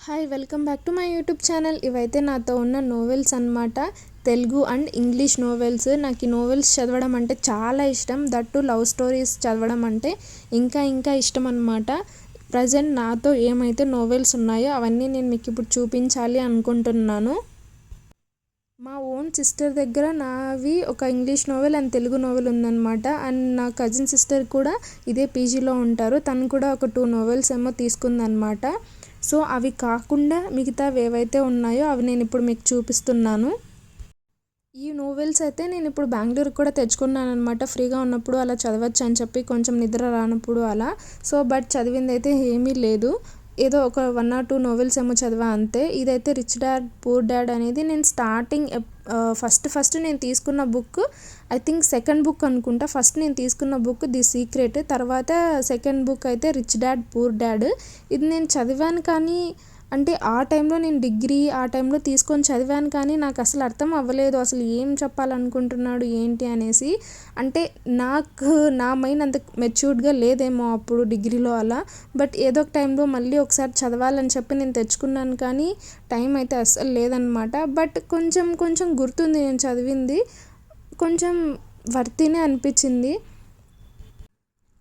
Hi welcome back to my YouTube channel. ఇవైతే నాతో ఉన్న నోవెల్స్ అన్నమాట. Telugu and English novels. నాకు ఈ నోవెల్స్ చదవడం అంటే చాలా ఇష్టం. దట్టు లవ్ స్టోరీస్ చదవడం అంటే ఇంకా ఇష్టం అన్నమాట. ప్రజెంట్ నాతో ఏమైతే నోవెల్స్ ఉన్నాయో అవన్నీ నేను మీకు ఇప్పుడు చూపించాలి అనుకుంటున్నాను. మా ఓన్ సిస్టర్ దగ్గర నావి ఒక English novel and Telugu novel ఉందన్నమాట. అండ్ నా కజిన్ సిస్టర్ కూడా ఇదే పీజీలో ఉంటారు. తను కూడా ఒక 2 నోవెల్స్ ఏమో తీసుకుందన్నమాట. సో అవి కాకుండా మిగతావి ఏవైతే ఉన్నాయో అవి నేను ఇప్పుడు మీకు చూపిస్తున్నాను. ఈ నోవెల్స్ అయితే నేను ఇప్పుడు బెంగళూరుకి కూడా తెచ్చుకున్నాను అనమాట. ఫ్రీగా ఉన్నప్పుడు అలా చదవచ్చు అని చెప్పి, కొంచెం నిద్ర రానప్పుడు అలా. సో బట్ చదివింది అయితే ఏమీ లేదు. ఏదో ఒక 1 or 2 నోవెల్స్ ఏమో చదివా అంతే. ఇదైతే రిచ్ డాడ్ పూర్ డాడ్ అనేది నేను స్టార్టింగ్ ఫస్ట్ నేను తీసుకున్న book I think second book అనుకుంటా. ఫస్ట్ నేను తీసుకున్న బుక్ ది సీక్రెట్, తర్వాత సెకండ్ బుక్ అయితే రిచ్ డాడ్ పూర్ డాడ్. ఇది నేను చదివాను కానీ అంటే ఆ టైంలో నేను డిగ్రీ ఆ టైంలో తీసుకొని చదివాను కానీ నాకు అసలు అర్థం అవ్వలేదు అసలు ఏం చెప్పాలనుకుంటున్నాడు ఏంటి అనేసి. అంటే నా మైండ్ అంత మెచ్యూర్డ్గా లేదేమో అప్పుడు డిగ్రీలో అలా. బట్ ఏదో ఒక టైంలో మళ్ళీ ఒకసారి చదవాలని చెప్పి నేను తెచ్చుకున్నాను కానీ టైం అయితే అస్సలు లేదనమాట. బట్ కొంచెం గుర్తుంది నేను చదివింది, కొంచెం వర్తీనే అనిపించింది.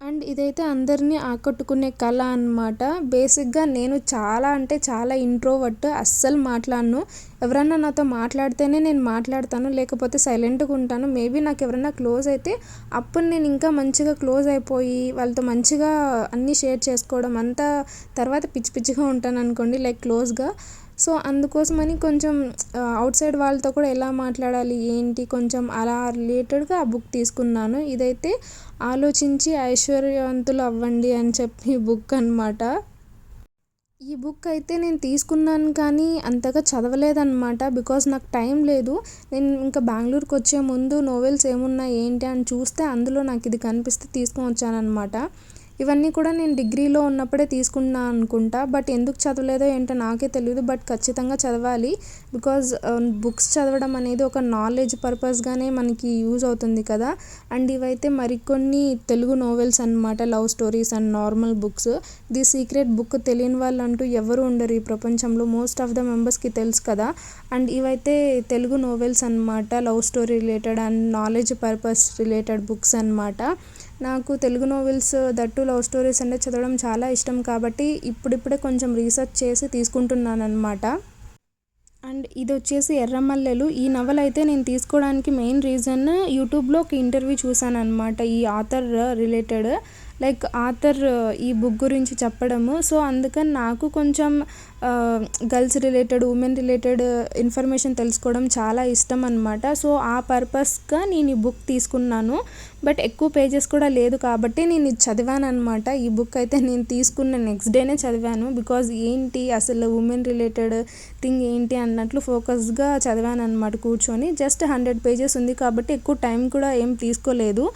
అండ్ ఇదైతే అందరినీ ఆకట్టుకునే కళ అన్నమాట. బేసిక్గా నేను చాలా అంటే చాలా ఇంట్రోవర్ట్, అస్సలు మాట్లాడను. ఎవరన్నా నాతో మాట్లాడితేనే నేను మాట్లాడతాను, లేకపోతే సైలెంట్గా ఉంటాను. మేబీ నాకు ఎవరైనా క్లోజ్ అయితే అప్పుడు నేను ఇంకా మంచిగా క్లోజ్ అయిపోయి వాళ్ళతో మంచిగా అన్నీ షేర్ చేసుకోవడం అంతా. తర్వాత పిచ్చిగా ఉంటాను అనుకోండి, లైక్ క్లోజ్గా. సో అందుకోసమని కొంచెం అవుట్ సైడ్ వాళ్ళతో కూడా ఎలా మాట్లాడాలి ఏంటి కొంచెం అలా రిలేటెడ్గా ఆ బుక్ తీసుకున్నాను. ఇదైతే ఆలోచించి ఐశ్వర్యవంతులు అవ్వండి అని చెప్పి బుక్ అన్నమాట. ఈ బుక్ అయితే నేను తీసుకున్నాను కానీ అంతగా చదవలేదన్నమాట. బికాజ్ నాకు టైం లేదు. నేను ఇంకా బెంగళూరుకి వచ్చే ముందు నోవెల్స్ ఏమున్నాయి ఏంటి అని చూస్తే అందులో నాకు ఇది కనిపిస్తే తీసుకొని వచ్చానన్నమాట. ఇవన్నీ కూడా నేను డిగ్రీలో ఉన్నప్పుడే తీసుకున్నాను అనుకుంటా. బట్ ఎందుకు చదవలేదో ఏంటో నాకే తెలియదు. బట్ ఖచ్చితంగా చదవాలి. బికాజ్ బుక్స్ చదవడం అనేది ఒక నాలెడ్జ్ పర్పస్గానే మనకి యూజ్ అవుతుంది కదా. అండ్ ఇవైతే మరికొన్ని తెలుగు నోవెల్స్ అన్నమాట, love stories and normal books. The secret book తెలియని వాళ్ళు అంటూ ఎవరు ఉండరు ఈ ప్రపంచంలో, మోస్ట్ ఆఫ్ ద మెంబర్స్కి తెలుసు కదా. అండ్ ఇవైతే తెలుగు నోవెల్స్ అన్నమాట, love story related and knowledge purpose related books అన్నమాట. నాకు Telugu novels that love stories అంటే చదవడం చాలా ఇష్టం కాబట్టి ఇప్పుడిప్పుడే కొంచెం రీసెర్చ్ చేసి తీసుకుంటున్నాను అనమాట. అండ్ ఇది వచ్చేసి ఎర్రమల్లెలు. ఈ నవల అయితే నేను తీసుకోవడానికి మెయిన్ రీజన్ యూట్యూబ్లో ఒక ఇంటర్వ్యూ చూసాను అనమాట, ఈ ఆథర్ రిలేటెడ్. లైక్ ఆథర్ ఈ బుక్ గురించి చెప్పడము. సో అందుకని నాకు కొంచెం girls related women related information తెలుసుకోవడం చాలా ఇష్టం అనమాట. సో ఆ పర్పస్గా నేను ఈ బుక్ తీసుకున్నాను. బట్ ఎక్కువ పేజెస్ కూడా లేదు కాబట్టి నేను ఇది చదివాను అనమాట. ఈ బుక్ అయితే నేను తీసుకున్న నెక్స్ట్ డేనే చదివాను. బికాజ్ ఏంటి అసలు ఉమెన్ రిలేటెడ్ థింగ్ ఏంటి అన్నట్లు ఫోకస్గా చదివాను అనమాట కూర్చొని. జస్ట్ 100 పేజెస్ ఉంది కాబట్టి ఎక్కువ టైం కూడా ఏం తీసుకోలేదు.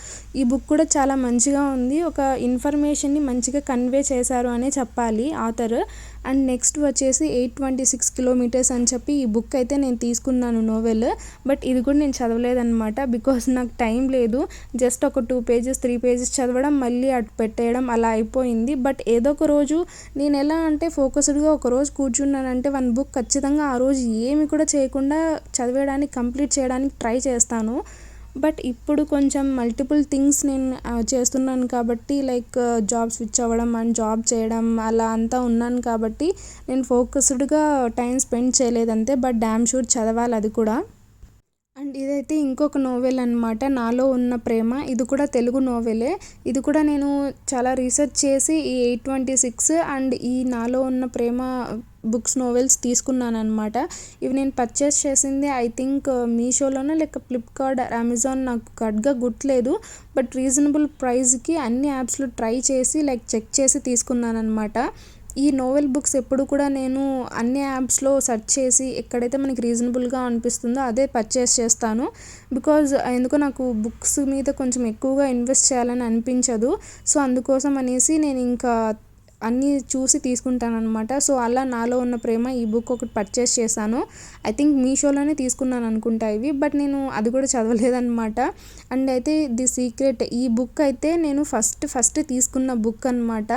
ఈ బుక్ కూడా చాలా మంచిగా ఉంది. ఒక ఇన్ఫర్మేషన్ని మంచిగా కన్వే చేశారు అనే చెప్పాలి ఆథర్. అండ్ నెక్స్ట్ వచ్చేసి 826 కిలోమీటర్స్ అని చెప్పి ఈ బుక్ అయితే నేను తీసుకున్నాను నోవెల్. బట్ ఇది కూడా నేను చదవలేదన్నమాట. బికాజ్ నాకు టైం లేదు. జస్ట్ ఒక 2 పేజెస్ 3 పేజెస్ చదవడం మళ్ళీ అటు పెట్టేయడం అలా అయిపోయింది. బట్ ఏదో ఒక రోజు నేను ఎలా అంటే ఫోకస్డ్గా ఒక రోజు కూర్చున్నానంటే 1 బుక్ ఖచ్చితంగా ఆ రోజు ఏమి కూడా చేయకుండా చదివేయడానికి కంప్లీట్ చేయడానికి ట్రై చేస్తాను. బట్ ఇప్పుడు కొంచెం మల్టిపుల్ థింగ్స్ నేను చేస్తున్నాను కాబట్టి, లైక్ జాబ్ స్విచ్ అవ్వడం అండ్ జాబ్ చేయడం అలా అంతా ఉన్నాను కాబట్టి నేను ఫోకస్డ్గా టైం స్పెండ్ చేయలేదంతే. బట్ డ్యామ్ షూర్ చదవాలి అది కూడా. అండ్ ఇదైతే ఇంకొక నోవెల్ అనమాట, నాలో ఉన్న ప్రేమ. ఇది కూడా తెలుగు నోవెలే. ఇది కూడా నేను చాలా రీసెర్చ్ చేసి ఈ 826 అండ్ ఈ నాలో ఉన్న ప్రేమ బుక్స్ నోవెల్స్ తీసుకున్నాను అనమాట. ఇవి నేను పర్చేస్ చేసింది ఐ థింక్ మీషోలోనో లేక ఫ్లిప్కార్ట్ అమెజాన్, నాకు కరెక్ట్గా గుర్తులేదు. బట్ రీజనబుల్ ప్రైస్కి అన్ని యాప్స్లో ట్రై చేసి లైక్ చెక్ చేసి తీసుకున్నాను అనమాట. ఈ నోవెల్ బుక్స్ ఎప్పుడు కూడా నేను అన్ని యాప్స్లో సెర్చ్ చేసి ఎక్కడైతే మనకి రీజనబుల్గా అనిపిస్తుందో అదే పర్చేస్ చేస్తాను. బికాజ్ ఎందుకో నాకు బుక్స్ మీద కొంచెం ఎక్కువగా ఇన్వెస్ట్ చేయాలని అనిపించదు. సో అందుకోసం అనేసి నేను ఇంకా అన్నీ చూసి తీసుకుంటానన్నమాట. సో అలా నాలో ఉన్న ప్రేమ ఈ బుక్ ఒకటి పర్చేస్ చేశాను. ఐ థింక్ మీషోలోనే తీసుకున్నాను అనుకుంటా ఇవి. బట్ నేను అది కూడా చదవలేదన్నమాట. అండ్ అయితే ది సీక్రెట్ ఈ బుక్ అయితే నేను ఫస్ట్ తీసుకున్న బుక్ అనమాట.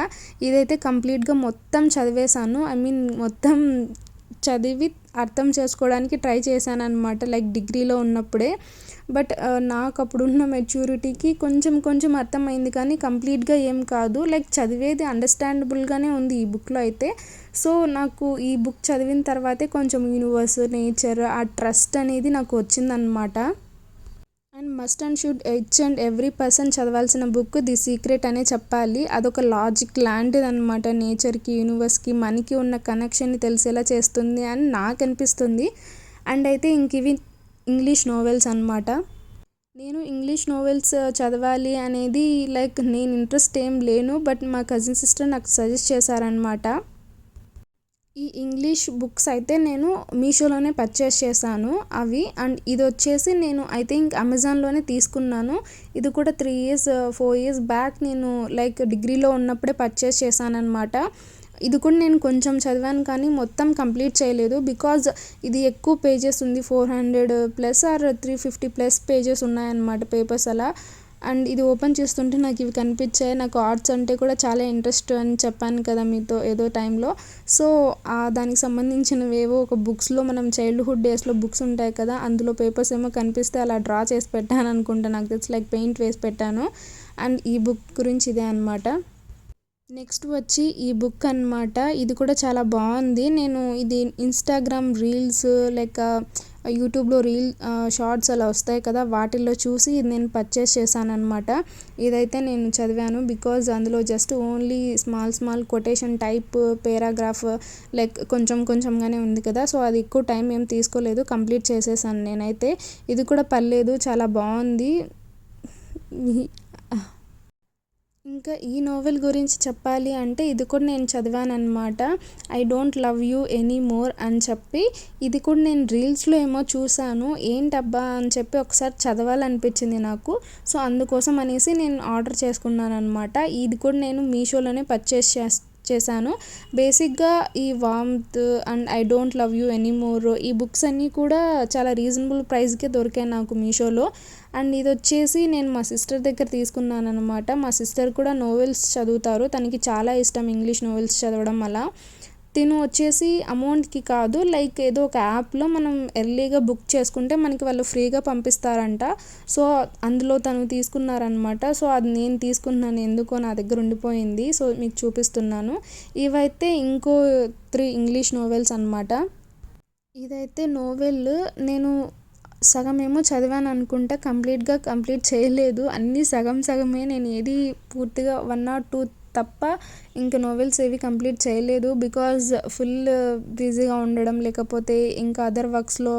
ఇదైతే కంప్లీట్గా మొత్తం చదివేశాను. ఐ మీన్ మొత్తం చదివి అర్థం చేసుకోవడానికి ట్రై చేశాను అనమాట, లైక్ డిగ్రీలో ఉన్నప్పుడే. బట్ నాకు అప్పుడున్న మెచ్యూరిటీకి కొంచెం అర్థమైంది, కానీ కంప్లీట్గా ఏం కాదు. లైక్ చదివేది అండర్స్టాండబుల్గానే ఉంది ఈ బుక్లో అయితే. సో నాకు ఈ బుక్ చదివిన తర్వాతే కొంచెం యూనివర్స్, నేచర్, ఆ ట్రస్ట్ అనేది నాకు వచ్చిందనమాట. And must and should each and every person చదవాల్సిన బుక్ ది సీక్రెట్ అనే చెప్పాలి. అదొక లాజిక్ లాంటిది అనమాట. నేచర్కి, యూనివర్స్కి మనకి ఉన్న కనెక్షన్ని తెలిసేలా చేస్తుంది అని నాకు అనిపిస్తుంది. అండ్ అయితే ఇంక ఇవి ఇంగ్లీష్ నోవెల్స్ అనమాట. నేను ఇంగ్లీష్ నోవెల్స్ చదవాలి అనేది లైక్ నేను ఇంట్రెస్ట్ ఏం లేను, బట్ మా కజిన్ సిస్టర్ నాకు సజెస్ట్ చేశారనమాట. ఈ ఇంగ్లీష్ బుక్స్ అయితే నేను మీషోలోనే పర్చేస్ చేశాను అవి. అండ్ ఇది వచ్చేసి నేను ఐ థింక్ అమెజాన్లోనే తీసుకున్నాను. ఇది కూడా 4 ఇయర్స్ బ్యాక్ నేను లైక్ డిగ్రీలో ఉన్నప్పుడే పర్చేస్ చేశానన్నమాట. ఇది కూడా నేను కొంచెం చదివాను, కానీ మొత్తం కంప్లీట్ చేయలేదు. బికాజ్ ఇది ఎక్కువ పేజెస్ ఉంది, 400+ ఆర్ 350+ పేజెస్ ఉన్నాయన్నమాట, పేపర్స్ అలా. అండ్ ఇది ఓపెన్ చేస్తుంటే నాకు ఇవి కనిపించాయి. నాకు ఆర్ట్స్ అంటే కూడా చాలా ఇంట్రెస్ట్ అని చెప్పాను కదా మీతో ఏదో టైంలో. సో దానికి సంబంధించినవి ఏవో ఒక బుక్స్లో, మనం చైల్డ్హుడ్ డేస్లో బుక్స్ ఉంటాయి కదా, అందులో పేపర్స్ ఏమో కనిపిస్తే అలా డ్రా చేసి పెట్టాను అనుకుంటా. నాకు తెలిసి లైక్ పెయింట్ వేసి పెట్టాను. అండ్ ఈ బుక్ గురించి ఇదే అనమాట. నెక్స్ట్ వచ్చి ఈ బుక్ అనమాట. ఇది కూడా చాలా బాగుంది. నేను ఇది ఇన్స్టాగ్రామ్ రీల్స్ లైక్ యూట్యూబ్లో షార్ట్స్ అలా వస్తాయి కదా, వాటిల్లో చూసి ఇది నేను పర్చేస్ చేశాను అనమాట. ఇదైతే నేను చదివాను బికాజ్ అందులో just only small quotation type paragraph like కొంచెంగానే ఉంది కదా. సో అది ఎక్కువ టైం ఏం తీసుకోలేదు, కంప్లీట్ చేసేసాను నేనైతే. ఇది కూడా పర్లేదు, చాలా బాగుంది. ఇంకా ఈ నోవెల్ గురించి చెప్పాలి అంటే ఇది కూడా నేను చదివాను అనమాట. I don't love you any more అని చెప్పి. ఇది కూడా నేను రీల్స్లో ఏమో చూశాను, ఏంటబ్బా అని చెప్పి ఒకసారి చదవాలనిపించింది నాకు. సో అందుకోసం అనేసి నేను ఆర్డర్ చేసుకున్నాను అనమాట. ఇది కూడా నేను మీషోలోనే పర్చేస్ చేశాను. బేసిక్గా ఈ warmth and I don't love you anymore ఈ బుక్స్ అన్నీ కూడా చాలా రీజనబుల్ ప్రైస్కే దొరికాయి నాకు మీషోలో. అండ్ ఇది వచ్చేసి నేను మా సిస్టర్ దగ్గర తీసుకున్నాను అనమాట. మా సిస్టర్ కూడా నోవెల్స్ చదువుతారు, తనకి చాలా ఇష్టం ఇంగ్లీష్ నోవెల్స్ చదవడం. అలా తిను వచ్చేసి అమౌంట్కి కాదు, లైక్ ఏదో ఒక యాప్లో మనం ఎర్లీగా బుక్ చేసుకుంటే మనకి వాళ్ళు ఫ్రీగా పంపిస్తారంట. సో అందులో తను తీసుకున్నారనమాట. సో అది నేను తీసుకున్నాను, ఎందుకో నా దగ్గర ఉండిపోయింది. సో మీకు చూపిస్తున్నాను. ఇవైతే ఇంకో 3 ఇంగ్లీష్ నోవెల్స్ అనమాట. ఇదైతే నోవెల్ నేను సగమేమో చదివాను అనుకుంటా, కంప్లీట్ చేయలేదు. అన్నీ సగమే. నేను ఏది పూర్తిగా 1 or 2 తప్ప ఇంకా నోవెల్స్ ఏవి కంప్లీట్ చేయలేదు. బికాజ్ ఫుల్ బిజీగా ఉండడం, లేకపోతే ఇంకా అదర్ వర్క్స్లో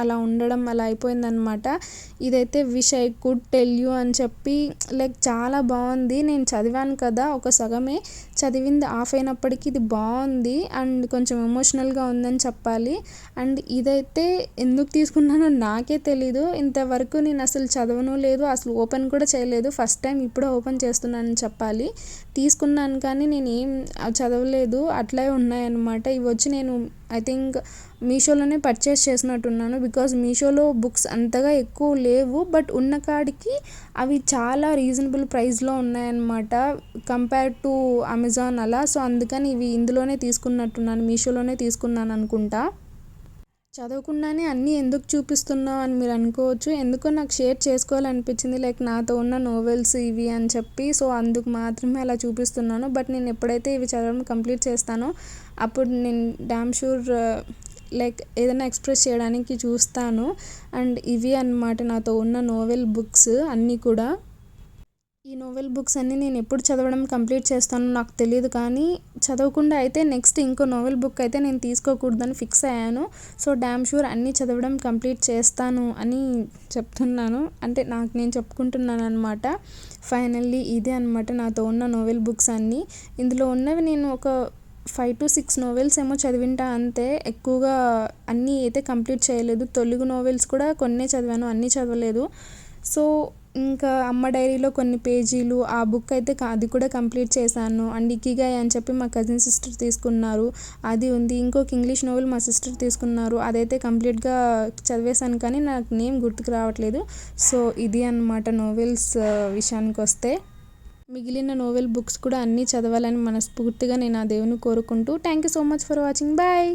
అలా ఉండడం అలా అయిపోయిందనమాట. ఇదైతే wish I could tell you అని చెప్పి లైక్ చాలా బాగుంది. నేను చదివాను కదా, ఒక సగమే చదివింది ఆఫ్ అయినప్పటికీ ఇది బాగుంది అండ్ కొంచెం ఎమోషనల్గా ఉందని చెప్పాలి. అండ్ ఇదైతే ఎందుకు తీసుకున్నానో నాకే తెలీదు. ఇంతవరకు నేను అసలు చదవను లేదు, అసలు ఓపెన్ కూడా చేయలేదు. ఫస్ట్ టైం ఇప్పుడు ఓపెన్ చేస్తున్నానని చెప్పాలి. తీసుకున్నాను కానీ నేను ఏం చదవలేదు, అట్లే ఉన్నాయన్నమాట. ఇవి వచ్చి నేను ఐ థింక్ మీషోలోనే పర్చేస్ చేసినట్టున్నాను. బికాజ్ మీషోలో బుక్స్ అంతగా ఎక్కువ లేవు, బట్ ఉన్న కాడికి అవి చాలా రీజనబుల్ ప్రైస్లో ఉన్నాయన్నమాట కంపేర్ టు అమెజాన్ అలా. సో అందుకని ఇవి ఇందులోనే తీసుకున్నట్టున్నాను, మీషోలోనే తీసుకున్నాను అనుకుంటా. చదవకుండానే అన్నీ ఎందుకు చూపిస్తున్నావు అని మీరు అనుకోవచ్చు. ఎందుకో నాకు షేర్ చేసుకోవాలనిపించింది, లైక్ నాతో ఉన్న నోవెల్స్ ఇవి అని చెప్పి. సో అందుకు మాత్రమే అలా చూపిస్తున్నాను. బట్ నేను ఎప్పుడైతే ఇవి చదవడం కంప్లీట్ చేస్తానో అప్పుడు నేను డామ్ షూర్ లైక్ ఏదైనా ఎక్స్ప్రెస్ చేయడానికి చూస్తాను. అండ్ ఇవి అన్నమాట నాతో ఉన్న నోవెల్ బుక్స్ అన్నీ కూడా. ఈ నోవెల్ బుక్స్ అన్నీ నేను ఎప్పుడు చదవడం కంప్లీట్ చేస్తానో నాకు తెలియదు, కానీ చదవకుండా అయితే నెక్స్ట్ ఇంకో నోవెల్ బుక్ అయితే నేను తీసుకోకూడదని ఫిక్స్ అయ్యాను. సో డామ్ షూర్ అన్నీ చదవడం కంప్లీట్ చేస్తాను అని చెప్తున్నాను, అంటే నాకు నేను చెప్పుకుంటున్నాను అనమాట. ఫైనల్లీ ఇదే అనమాట నాతో ఉన్న నోవెల్ బుక్స్ అన్నీ. ఇందులో ఉన్నవి నేను ఒక 5 to 6 నోవెల్స్ ఏమో చదివింటా అంతే, ఎక్కువగా అన్నీ అయితే కంప్లీట్ చేయలేదు. తెలుగు నోవెల్స్ కూడా కొన్నే చదివాను, అన్నీ చదవలేదు. సో ఇంకా అమ్మ డైరీలో కొన్ని పేజీలు ఆ బుక్ అయితే అది కూడా కంప్లీట్ చేశాను. అండ్ ఇకిగాయ్ అని చెప్పి మా కజిన్ సిస్టర్ తీసుకున్నారు, అది ఉంది. ఇంకొక ఇంగ్లీష్ నోవెల్ మా సిస్టర్ తీసుకున్నారు, అదైతే కంప్లీట్గా చదివేశాను కానీ నాకు నేమ్ గుర్తుకు రావట్లేదు. సో ఇది అన్నమాట నోవెల్స్ విషయానికి వస్తే. మిగిలిన నోవెల్ బుక్స్ కూడా అన్నీ చదవాలని మనస్ఫూర్తిగా నేను ఆ దేవుని కోరుకుంటూ thank you so much for watching. Bye.